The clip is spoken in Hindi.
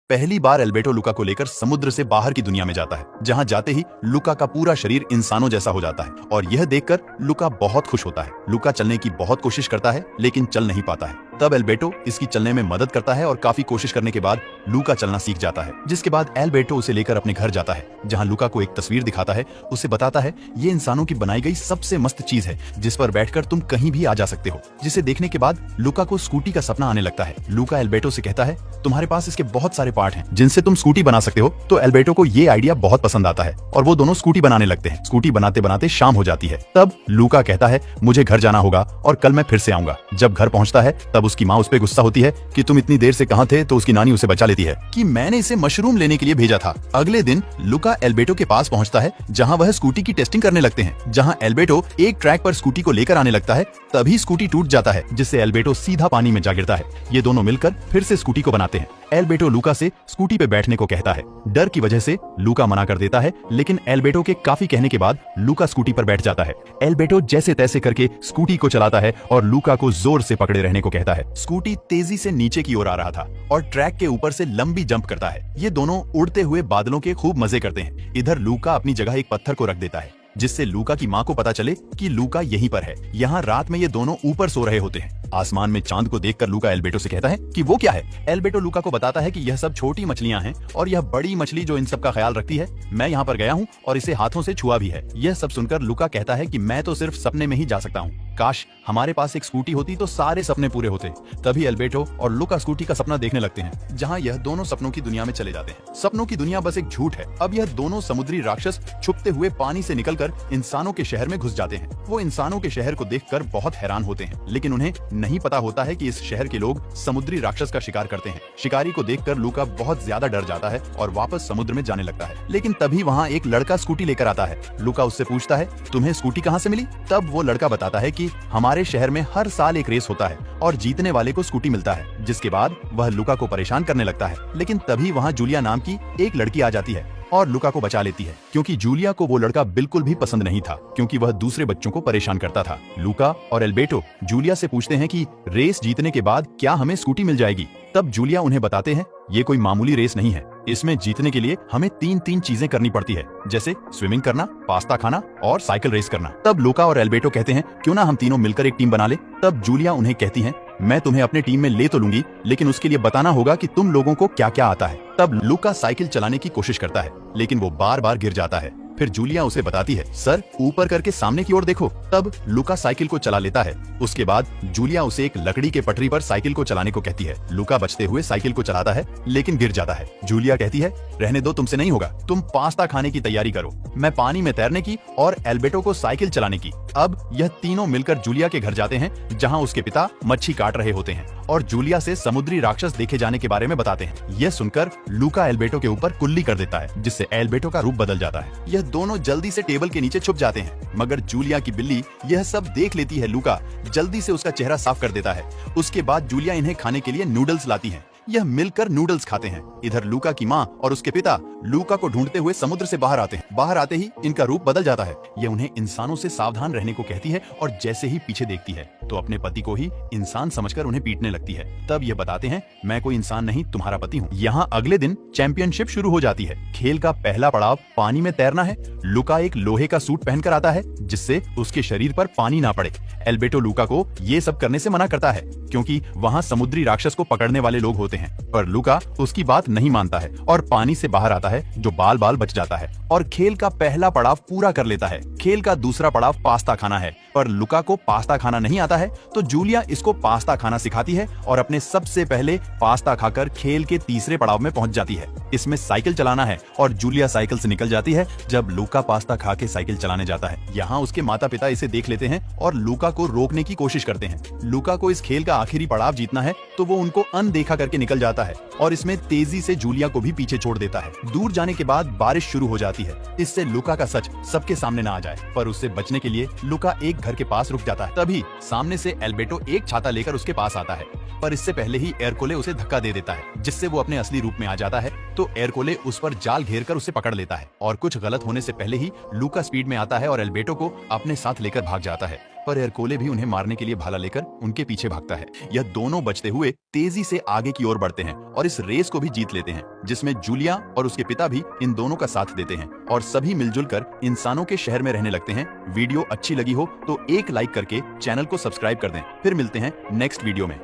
पहली बार एल्बर्टो लुका को लेकर समुद्र से बाहर की दुनिया में जाता है, जहां जाते ही लुका का पूरा शरीर इंसानों जैसा हो जाता है और यह देखकर लुका बहुत खुश होता है। लुका चलने की बहुत कोशिश करता है लेकिन चल नहीं पाता है। तब एल्बर्टो इसकी चलने में मदद करता है और काफी कोशिश करने के बाद लुका चलना सीख जाता है। जिसके बाद एल्बर्टो उसे लेकर अपने घर जाता है, जहां लुका को एक तस्वीर दिखाता है। उसे बताता है ये इंसानों की बनाई गई सबसे मस्त चीज है जिस पर बैठकर तुम कहीं भी आ जा सकते हो। जिसे देखने के बाद लुका को स्कूटी का सपना आने लगता है। लुका एल्बर्टो से कहता है तुम्हारे पास इसके बहुत सारे पार्ट हैं जिनसे तुम स्कूटी बना सकते हो। तो एल्बर्टो को ये आइडिया बहुत पसंद आता है और वो दोनों स्कूटी बनाने लगते हैं। स्कूटी बनाते बनाते शाम हो जाती है। तब लुका कहता है मुझे घर जाना होगा और कल मैं फिर से आऊंगा। जब घर पहुंचता है तब उसकी माँ उस पर गुस्सा होती है कि तुम इतनी देर से कहाँ थे। तो उसकी नानी उसे बचा लेती है कि मैंने इसे मशरूम लेने के लिए भेजा था। अगले दिन लुका एल्बर्टो के पास पहुंचता है जहां वह स्कूटी की टेस्टिंग करने लगते हैं। जहां एल्बर्टो एक ट्रैक पर स्कूटी को लेकर आने लगता है तभी स्कूटी टूट जाता है, जिससे एल्बर्टो सीधा पानी में जा गिरता है। ये दोनों मिलकर फिर से स्कूटी को बनाते हैं। एल्बर्टो लुका से स्कूटी पे बैठने को कहता है। डर की वजह से लुका मना कर देता है, लेकिन एल्बर्टो के काफी कहने के बाद लुका स्कूटी पर बैठ जाता है। एल्बर्टो जैसे तैसे करके स्कूटी को चलाता है और लुका को जोर से पकड़े रहने को कहता है। स्कूटी तेजी से नीचे की ओर आ रहा था और ट्रैक के ऊपर से लंबी जंप करता है। ये दोनों उड़ते हुए बादलों के खूब मजे करते हैं। इधर लुका अपनी जगह एक पत्थर को रख देता है, जिससे लुका की माँ को पता चले कि लुका यहीं पर है। यहाँ रात में ये दोनों ऊपर सो रहे होते हैं। आसमान में चांद को देखकर लुका एल्बर्टो से कहता है कि वो क्या है। एल्बर्टो लुका को बताता है कि यह सब छोटी मछलियां हैं और यह बड़ी मछली जो इन सब का ख्याल रखती है, मैं यहाँ पर गया हूँ और इसे हाथों से छुआ भी है। यह सब सुनकर लुका कहता है कि मैं तो सिर्फ सपने में ही जा सकता हूँ। काश हमारे पास एक स्कूटी होती तो सारे सपने पूरे होते। तभी एल्बर्टो और लुका स्कूटी का सपना देखने लगते हैं, जहाँ यह दोनों सपनों की दुनिया में चले जाते हैं। सपनों की दुनिया बस एक झूठ है। अब यह दोनों समुद्री राक्षस छुपते हुए पानी से निकलकर इंसानों के शहर में घुस जाते हैं। वो इंसानों के शहर को देखकर बहुत हैरान होते हैं, लेकिन उन्हें नहीं पता होता है कि इस शहर के लोग समुद्री राक्षस का शिकार करते हैं। शिकारी को देखकर लुका बहुत ज्यादा डर जाता है और वापस समुद्र में जाने लगता है। लेकिन तभी वहाँ एक लड़का स्कूटी लेकर आता है। लुका उससे पूछता है तुम्हें स्कूटी कहाँ से मिली। तब वो लड़का बताता है कि हमारे शहर में हर साल एक रेस होता है और जीतने वाले को स्कूटी मिलता है। जिसके बाद वह लुका को परेशान करने लगता है। लेकिन तभी वहाँ जूलिया नाम की एक लड़की आ जाती है और लुका को बचा लेती है, क्योंकि जूलिया को वो लड़का बिल्कुल भी पसंद नहीं था, क्योंकि वह दूसरे बच्चों को परेशान करता था। लुका और एल्बर्टो जूलिया से पूछते हैं कि रेस जीतने के बाद क्या हमें स्कूटी मिल जाएगी। तब जूलिया उन्हें बताते हैं ये कोई मामूली रेस नहीं है। इसमें जीतने के लिए हमें तीन चीजें करनी पड़ती है, जैसे स्विमिंग करना, पास्ता खाना और साइकिल रेस करना। तब लुका और एल्बर्टो कहते हैं क्यों ना हम तीनों मिलकर एक टीम बना ले। तब जूलिया उन्हें कहती है मैं तुम्हें अपने टीम में ले तो लूंगी, लेकिन उसके लिए बताना होगा कि तुम लोगों को क्या क्या आता है। तब लुका साइकिल चलाने की कोशिश करता है, लेकिन वो बार बार गिर जाता है। फिर जूलिया उसे बताती है सर ऊपर करके सामने की ओर देखो। तब लुका साइकिल को चला लेता है। उसके बाद जूलिया उसे एक लकड़ी के पटरी पर साइकिल को चलाने को कहती है। लुका बचते हुए साइकिल को चलाता है, लेकिन गिर जाता है। जूलिया कहती है रहने दो, तुमसे नहीं होगा, तुम पास्ता खाने की तैयारी करो, मैं पानी में तैरने की और एल्बर्टो को साइकिल चलाने की। अब यह तीनों मिलकर जूलिया के घर जाते हैं, जहाँ उसके पिता मच्छी काट रहे होते हैं और जूलिया से समुद्री राक्षस देखे जाने के बारे में बताते हैं। यह सुनकर लुका एल्बर्टो के ऊपर कुल्ली कर देता है, जिससे एल्बर्टो का रूप बदल जाता है। यह दोनों जल्दी से टेबल के नीचे छुप जाते हैं, मगर जूलिया की बिल्ली यह सब देख लेती है। लुका जल्दी से उसका चेहरा साफ कर देता है। उसके बाद जूलिया इन्हें खाने के लिए नूडल्स लाती है। यह मिलकर नूडल्स खाते हैं। इधर लुका की माँ और उसके पिता लुका को ढूंढते हुए समुद्र से बाहर आते हैं। बाहर आते ही इनका रूप बदल जाता है। यह उन्हें इंसानों से सावधान रहने को कहती है और जैसे ही पीछे देखती है तो अपने पति को ही इंसान समझकर उन्हें पीटने लगती है। तब ये बताते हैं मैं कोई इंसान नहीं, तुम्हारा पति हूँ। यहाँ अगले दिन चैंपियनशिप शुरू हो जाती है। खेल का पहला पड़ाव पानी में तैरना है। लुका एक लोहे का सूट पहनकर आता है, जिससे उसके शरीर पर पानी ना पड़े। एल्बर्टो लुका को ये सब करने से मना करता है, क्योंकि वहाँ समुद्री राक्षस को पकड़ने वाले लोग होते हैं। पर लुका उसकी बात नहीं मानता है और पानी से बाहर आता है, जो बाल बाल बच जाता है और खेल का पहला पड़ाव पूरा कर लेता है। खेल का दूसरा पड़ाव पास्ता खाना है, पर लुका को पास्ता खाना नहीं आता है, तो जूलिया इसको पास्ता खाना सिखाती है और अपने सबसे पहले पास्ता खाकर खेल के तीसरे पड़ाव में पहुंच जाती है। इसमें साइकिल चलाना है और जूलिया साइकिल से निकल जाती है जब लुका पास्ता खा के साइकिल चलाने जाता है। यहाँ उसके माता पिता इसे देख लेते हैं और लुका को रोकने की कोशिश करते हैं। लुका को इस खेल का आखिरी पड़ाव जीतना है, तो वो उनको अनदेखा करके निकल जाता है और इसमें तेजी से जूलिया को भी पीछे छोड़ देता है। दूर जाने के बाद बारिश शुरू हो जाती है, इससे लुका का सच सबके सामने ना आ जाए। पर उससे बचने के लिए लुका एक घर के पास रुक जाता है। तभी सामने से एल्बर्टो एक छाता लेकर उसके पास आता है, पर इससे पहले ही एरकोले उसे धक्का दे देता है, जिससे वो अपने असली रूप में आ जाता है तो एरकोले उस पर जाल घेर कर उसे पकड़ लेता है और कुछ गलत होने से पहले ही लूका स्पीड में आता है और एल्बर्टो को अपने साथ लेकर भाग जाता है। पर एरकोले भी उन्हें मारने के लिए भाला लेकर उनके पीछे भागता है। यह दोनों बचते हुए तेजी से आगे की ओर बढ़ते हैं और इस रेस को भी जीत लेते हैं, जिसमें जूलिया और उसके पिता भी इन दोनों का साथ देते हैं और सभी मिलजुल कर इंसानों के शहर में रहने लगते हैं। वीडियो अच्छी लगी हो तो एक लाइक करके चैनल को सब्सक्राइब कर दें। फिर मिलते हैं नेक्स्ट वीडियो में।